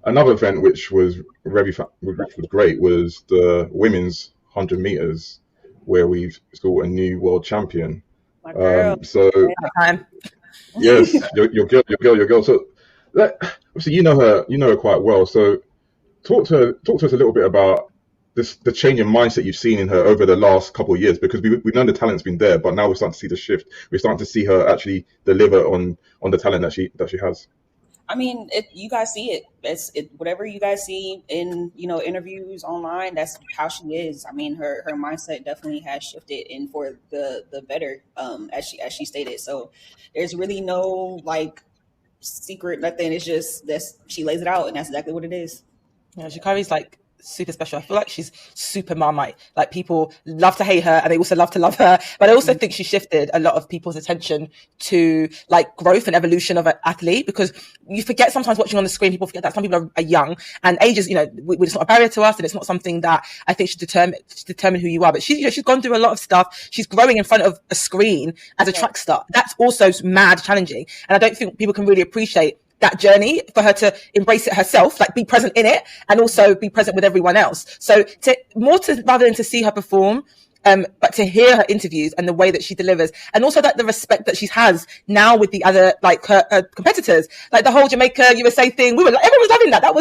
another event which was which was great was the women's 100 meters, where we saw a new world champion. My girl. So yes, your girl. So obviously you know her quite well. So talk to us a little bit about the change in mindset you've seen in her over the last couple of years, because we've known the talent's been there, but now we're starting to see the shift. We're starting to see her actually deliver on the talent that she has. I mean, you guys see it. It's whatever you guys see in interviews online. That's how she is. I mean, her mindset definitely has shifted and for the better, as she stated. So there's really no like secret, nothing. It's just that she lays it out, and that's exactly what it is. Yeah, carries like super special. I feel like she's super Marmite. Like people love to hate her and they also love to love her. But I also think she shifted a lot of people's attention to like growth and evolution of an athlete, because you forget sometimes watching on the screen, people forget that some people are young and age is, it's not a barrier to us, and it's not something that I think should determine who you are. But she's gone through a lot of stuff. She's growing in front of a screen as a track star. That's also mad challenging. And I don't think people can really appreciate that journey for her to embrace it herself, like be present in it and also be present with everyone else. So rather than to see her perform, but to hear her interviews and the way that she delivers, and also that the respect that she has now with the other, like her competitors, like the whole Jamaica USA thing, everyone was loving that. That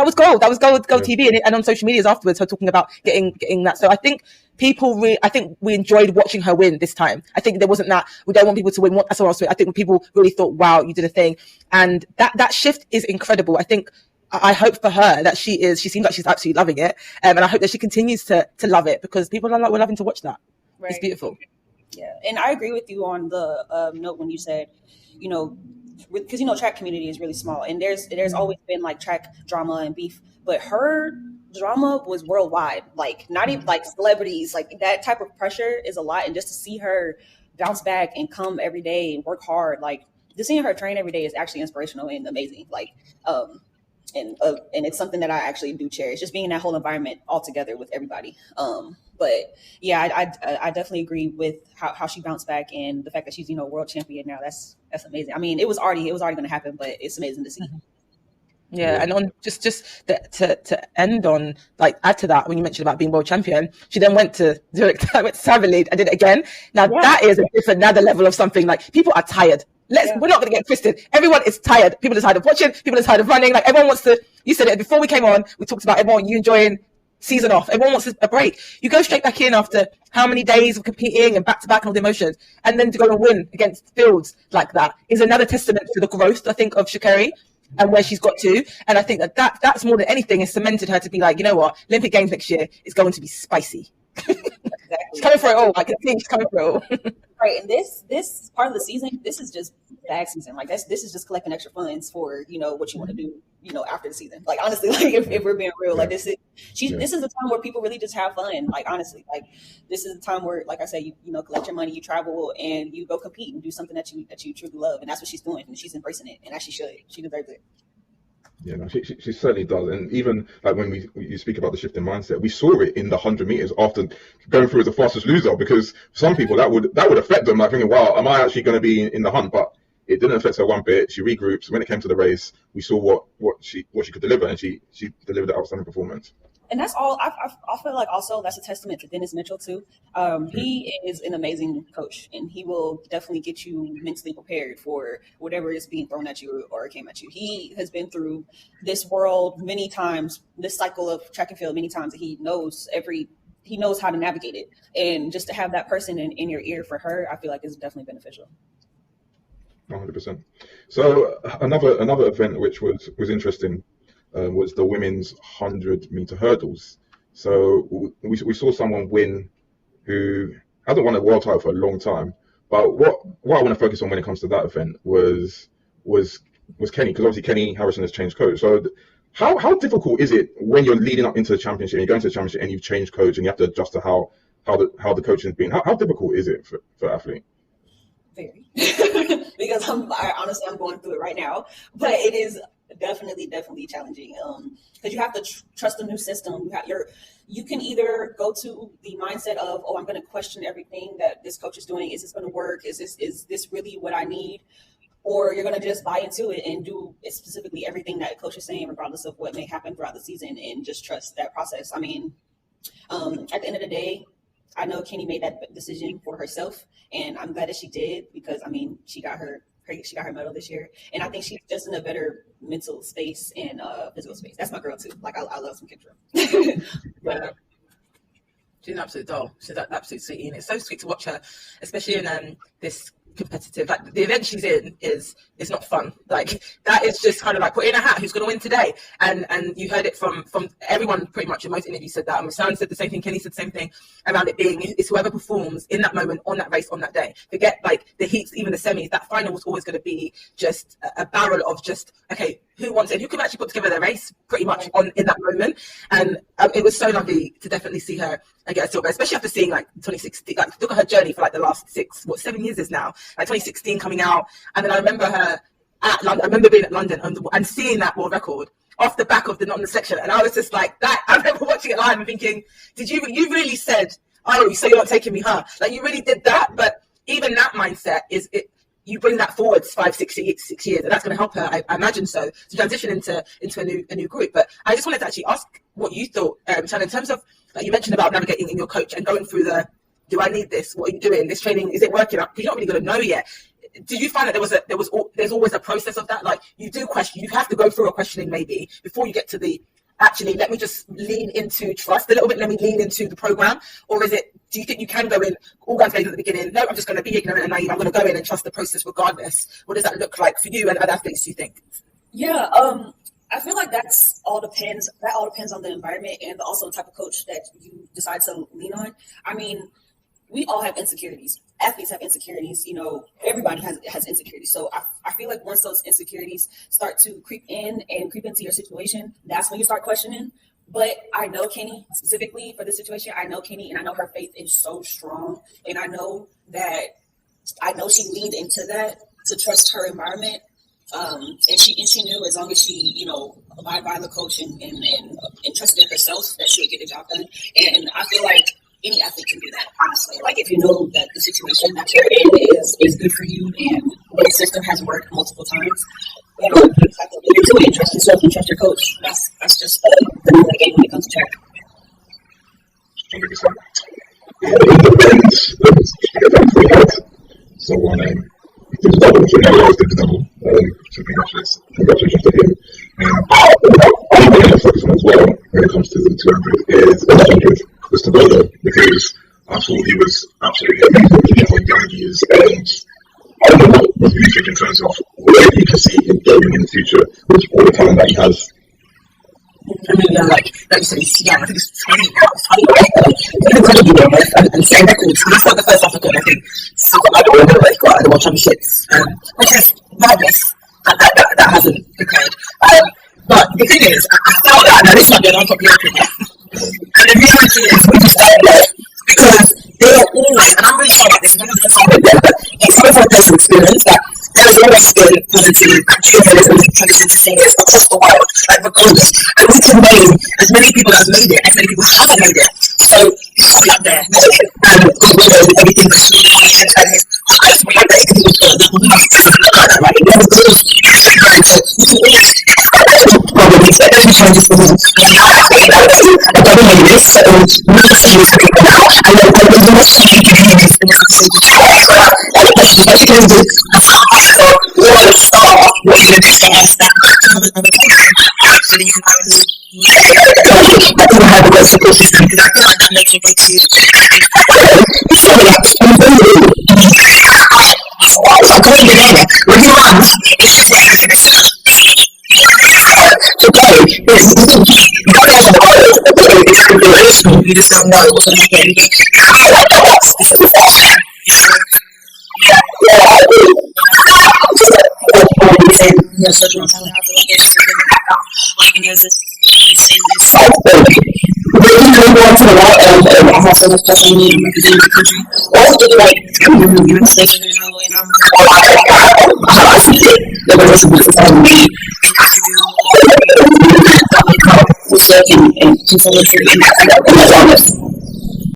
was gold. That was gold TV and on social medias afterwards, her talking about getting that. So I think I think we enjoyed watching her win this time. I think there wasn't that we don't want people to win. That's all else. I think people really thought, wow, you did a thing, and that shift is incredible. I hope for her that she seems like she's absolutely loving it, and I hope that she continues to love it, because people are loving to watch that. Right. It's beautiful. Yeah, and I agree with you on the note when you said, because track community is really small, and there's always been like track drama and beef, but her drama was worldwide, like not even like celebrities, like that type of pressure is a lot, and just to see her bounce back and come every day and work hard, like just seeing her train every day is actually inspirational and amazing, like and it's something that I actually do cherish, just being in that whole environment all together with everybody. But yeah, I definitely agree with how she bounced back, and the fact that she's world champion now. That's amazing. I mean, it was already going to happen, but it's amazing to see. Yeah, and on to end on, like, add to that, when you mentioned about being world champion, she then went to Zurich, went to Cyberlead and did it again. Now that is another level of something. Like, people are tired. We're not going to get twisted. Everyone is tired. People are tired of watching. People are tired of running. Like, everyone wants to. You said it before we came on. We talked about everyone you enjoying season off. Everyone wants a break. You go straight back in after how many days of competing and back to back and all the emotions, and then to go and win against fields like that is another testament to the growth, I think, of Sha'Carri and where she's got to. And I think that's more than anything has cemented her to be like, you know what, Olympic Games next year is going to be spicy. She's coming for it all. I can see she's coming for it all. Right, and this part of the season, this is just bag season. Like this is just collecting extra funds for what you want to do, after the season. Like honestly, like if we're being real, like this is the time where people really just have fun. Like honestly, like this is the time where, like I said, you collect your money, you travel, and you go compete and do something that you truly love, and that's what she's doing, and she's embracing it, and as she should. She deserves it. Yeah, no, she certainly does. And even like when you speak about the shift in mindset, we saw it in the 100 meters after going through as the fastest loser, because some people that would affect them, like thinking, wow, am I actually going to be in the hunt? But it didn't affect her one bit. She regrouped. When it came to the race, we saw what she could deliver, and she delivered an outstanding performance. And that's all. I feel like also that's a testament to Dennis Mitchell too. He is an amazing coach, and he will definitely get you mentally prepared for whatever is being thrown at you or came at you. He has been through this world many times, this cycle of track and field many times, and he knows how to navigate it. And just to have that person in your ear for her, I feel like is definitely beneficial. 100%. So another event which was interesting. Was the women's 100-meter hurdles. So we saw someone win who hasn't won a world title for a long time. But what I want to focus on when it comes to that event was Kenny, because obviously Kenny Harrison has changed coach. So how difficult is it when you're leading up into the championship and you're going to the championship and you've changed coach and you have to adjust to how the coaching has been? How difficult is it for an athlete? Very, because I'm going through it right now, but it is definitely challenging, because you have to trust a new system. You can either go to the mindset of, I'm going to question everything that this coach is doing. Is this going to work? Is this really what I need? or you're going to just buy into it and do specifically everything that coach is saying, regardless of what may happen throughout the season, and just trust that process. I mean, at the end of the day, I know Kenny made that decision for herself, and I'm glad that she did, because I mean, she got her medal this year, and I think she's just in a better mental space and physical space. That's my girl too. Like I love some Kendra. But, she's an absolute doll. She's an absolute sweetie, and it's so sweet to watch her, especially in this competitive, like the event she's in is not fun. Like that is just kind of like put in a hat who's going to win today, and you heard it from everyone pretty much in most interviews said that. Sam said the same thing, Kenny said the same thing around it being it's whoever performs in that moment on that race on that day. Forget like the heats, even the semis. That final was always going to be just a barrel of just okay, who wants it, who can actually put together their race pretty much in that moment. And it was so lovely to definitely see her get a silver, especially after seeing like 2016, like look at her journey for like the last 7 years is now, like 2016 coming out. And then I remember her at London. I remember being at London and seeing that world record off the back of the not in the section. And I was just like that. I remember watching it live and thinking, you really said, oh, so you're not taking me, huh? Like you really did that. But even that mindset is it. You bring that forward 6 years, and that's going to help her, I imagine so, to transition into a new group. But I just wanted to actually ask what you thought, Teahna, in terms of, like you mentioned about navigating in your coach and going through do I need this? What are you doing? This training, is it working out? Because you're not really going to know yet. Did you find that there's always a process of that? Like you do question, you have to go through a questioning maybe before you get to the, actually, let me just lean into trust a little bit. Let me lean into the program. Or do you think you can go in all guns blazing at the beginning? No, I'm just going to be ignorant and naive. I'm going to go in and trust the process regardless. What does that look like for you and other athletes, do you think? Yeah, I feel like that all depends on the environment and also the type of coach that you decide to lean on. I mean, we all have insecurities. Athletes have insecurities. You know, everybody has insecurities. So I feel like once those insecurities start to creep into your situation, that's when you start questioning. But I know Kenny specifically for this situation. I know Kenny, and I know her faith is so strong. And I know she leaned into that to trust her environment. And she knew as long as she, you know, abide by the coach and trusted in herself that she would get the job done. And I feel like any athlete can do that, honestly. Like if you know that the situation that you're in is good for you and the system has worked multiple times, you know, you have to lean into it and trust yourself and trust your coach. That's just the name of the game when it comes to track. 100%. So on it was double, so now I always did the double. So congratulations to him. What I'm going to focus on as well when it comes to the 200 is the 100 was to Bodo, because I thought he was absolutely amazing for young years, and I don't know what you think in terms of where you can see him going in the future with all the talent that he has. I mean, like you said, he's young. I think he's 20 now. He's incredibly young and setting records. He's not the first African, I think, so I don't know where he got at the World Championships, which is madness that hasn't occurred. But the thing is, I felt that, now this might be an unpopular opinion, and the reality is, we just don't know, because they are always, and I'm really sorry about this, I'm going to say it there, but it's coming from a personal experience that there has always been positive juniors and transition to seniors across the world, like regardless, and we can name as many people that have made it, as many people haven't made it, so it's just up there, and God knows everything that's really happened, and his heart is really big, and he was going to look like that, right, it never goes, so you can always probably expect every changes for him. And now I think that I don't know this, so many things are going out, and then I was almost thinking in this episode of Teahna, so that's what do. So what a star, what you understand that so you can actually I don't have a good support system because I feel like that makes it break you. So I'm going to Teahna, when he runs, it's just like okay, you just don't know what's going to happen.